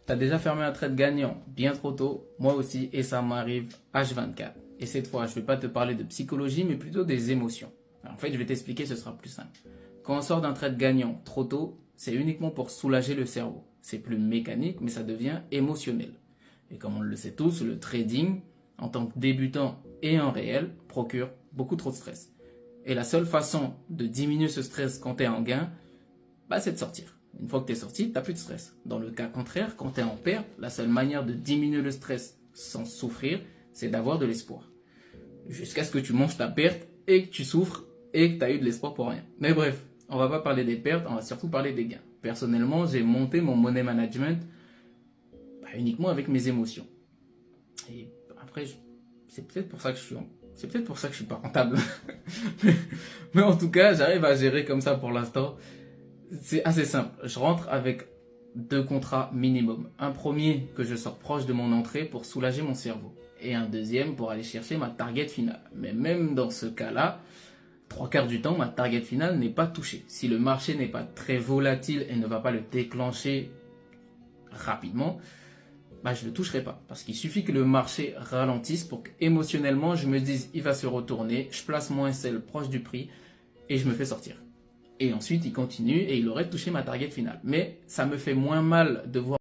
T'as déjà fermé un trade gagnant bien trop tôt, moi aussi, et ça m'arrive H24. Et cette fois, je ne vais pas te parler de psychologie, mais plutôt des émotions. Alors, en fait, je vais t'expliquer, ce sera plus simple. Quand on sort d'un trade gagnant trop tôt, c'est uniquement pour soulager le cerveau. C'est plus mécanique, mais ça devient émotionnel. Et comme on le sait tous, le trading, en tant que débutant et en réel, procure beaucoup trop de stress. Et la seule façon de diminuer ce stress quand tu es en gain, c'est de sortir. Une fois que tu es sorti, tu n'as plus de stress. Dans le cas contraire, quand tu es en perte, la seule manière de diminuer le stress sans souffrir, c'est d'avoir de l'espoir. Jusqu'à ce que tu manges ta perte et que tu souffres et que tu as eu de l'espoir pour rien. Mais bref, on va pas parler des pertes, on va surtout parler des gains. Personnellement, j'ai monté mon money management uniquement avec mes émotions. Et après, c'est peut-être pour ça que je suis pas rentable. Mais en tout cas, j'arrive à gérer comme ça pour l'instant. C'est assez simple. Je rentre avec 2 contrats minimum. Un premier que je sors proche de mon entrée pour soulager mon cerveau. Et un deuxième pour aller chercher ma target finale. Mais même dans ce cas-là, 3/4 du temps, ma target finale n'est pas touchée. Si le marché n'est pas très volatile et ne va pas le déclencher rapidement, je ne le toucherai pas. Parce qu'il suffit que le marché ralentisse pour qu'émotionnellement, je me dise il va se retourner, je place mon SL proche du prix et je me fais sortir. Et ensuite, il continue et il aurait touché ma target finale. Mais ça me fait moins mal de voir